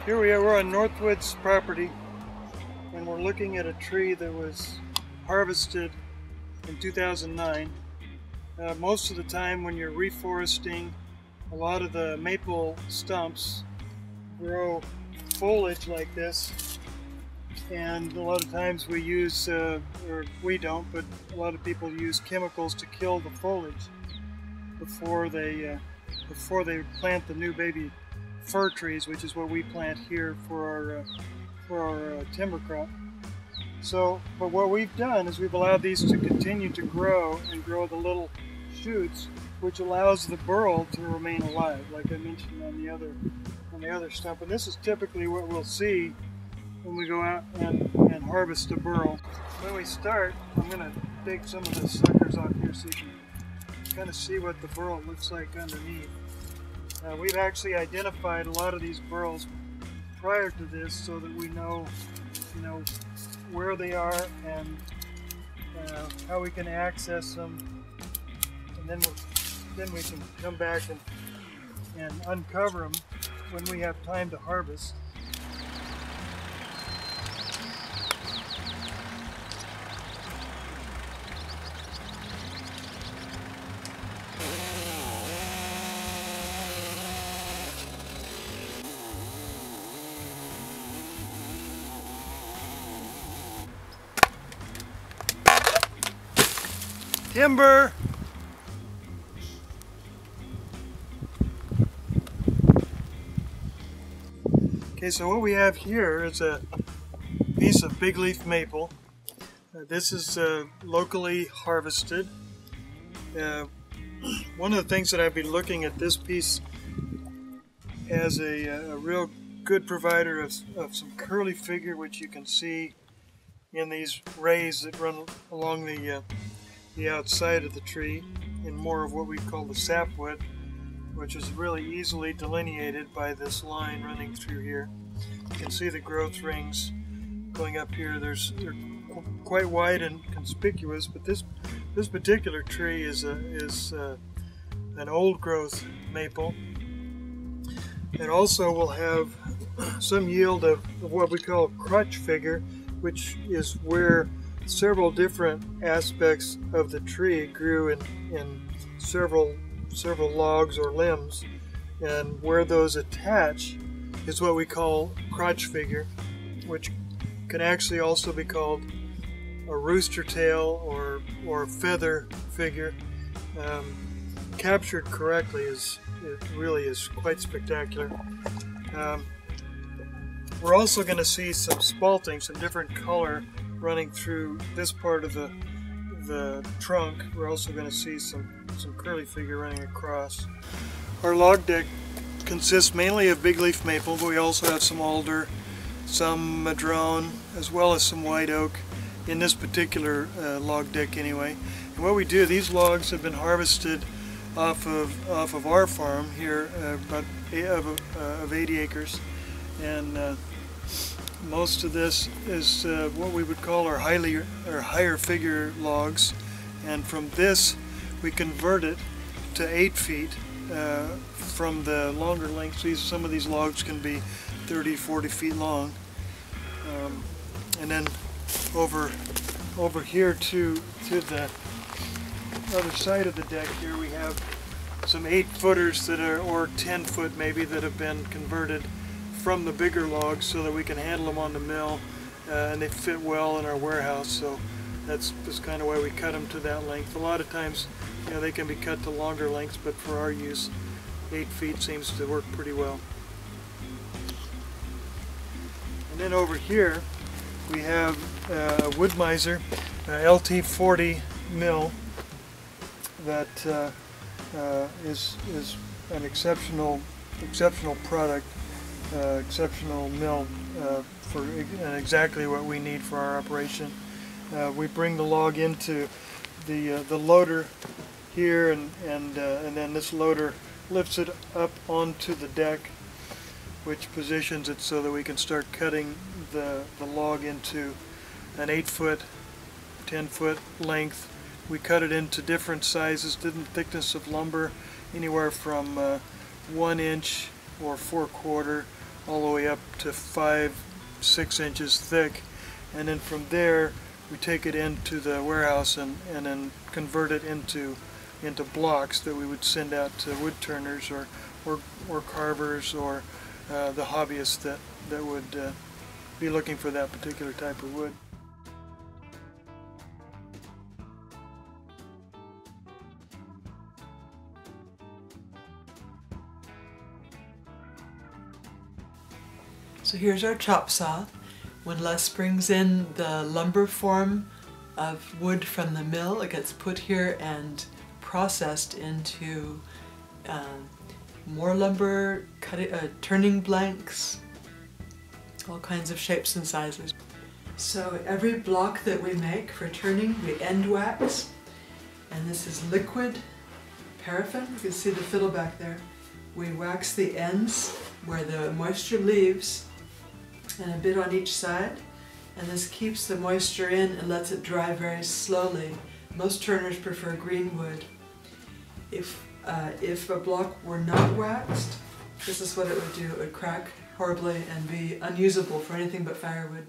Here we are, we're on Northwood's property, and we're looking at a tree that was harvested in 2009. Most of the time when you're reforesting, a lot of the maple stumps grow foliage like this, and a lot of times we use, or we don't, but a lot of people use chemicals to kill the foliage before they plant the new baby fir trees, which is what we plant here for our timber crop. So, but what we've done is we've allowed these to continue to grow and grow the little shoots, which allows the burl to remain alive, like I mentioned on the other stump. And this is typically what we'll see when we go out and harvest a burl. When we start, I'm going to dig some of the suckers off here so you can kind of see what the burl looks like underneath. We've actually identified a lot of these burls prior to this so that we know, where they are and how we can access them, and then we can come back and uncover them when we have time to harvest. Timber! Okay, so what we have here is a piece of big leaf maple. This is locally harvested. One of the things that I've been looking at this piece as a real good provider of some curly figure, which you can see in these rays that run along the outside of the tree, in more of what we call the sapwood, which is really easily delineated by this line running through here. You can see the growth rings going up here. They're quite wide and conspicuous, but this particular tree is an old growth maple. It also will have some yield of what we call crutch figure, which is where several different aspects of the tree grew in several logs or limbs, and where those attach is what we call crotch figure, which can actually also be called a rooster tail or feather figure. Captured correctly, it really is quite spectacular. We're also going to see some spalting, some different color running through this part of the trunk. We're also going to see some curly figure running across. Our log deck consists mainly of big leaf maple, but we also have some alder, some madrone, as well as some white oak in this particular log deck anyway. And what we do, these logs have been harvested off of our farm here, about of 80 acres, and most of this is what we would call our higher figure logs, and from this we convert it to 8 feet from the longer lengths. Some of these logs can be 30-40 feet long, and then over here to the other side of the deck here we have some 8-footers that are, or 10-foot maybe, that have been converted from the bigger logs so that we can handle them on the mill, and they fit well in our warehouse. So that's just kind of why we cut them to that length. A lot of times, they can be cut to longer lengths, but for our use, 8 feet seems to work pretty well. And then over here we have a wood miser, LT40 mill, that is an exceptional product. Exceptional mill for exactly what we need for our operation. We bring the log into the loader here, and then this loader lifts it up onto the deck, which positions it so that we can start cutting the log into an 8-foot, 10-foot length. We cut it into different sizes, different thickness of lumber, anywhere from 1 inch or 4/4 all the way up to 5-6 inches thick, and then from there we take it into the warehouse and then convert it into blocks that we would send out to wood turners or carvers or the hobbyists that would be looking for that particular type of wood. So here's our chop saw. When Les brings in the lumber form of wood from the mill, it gets put here and processed into more lumber, turning blanks, all kinds of shapes and sizes. So every block that we make for turning, we end wax, and this is liquid paraffin. You can see the fiddle back there. We wax the ends where the moisture leaves, and a bit on each side, and this keeps the moisture in and lets it dry very slowly. Most turners prefer green wood. If a block were not waxed, this is what it would do. It would crack horribly and be unusable for anything but firewood.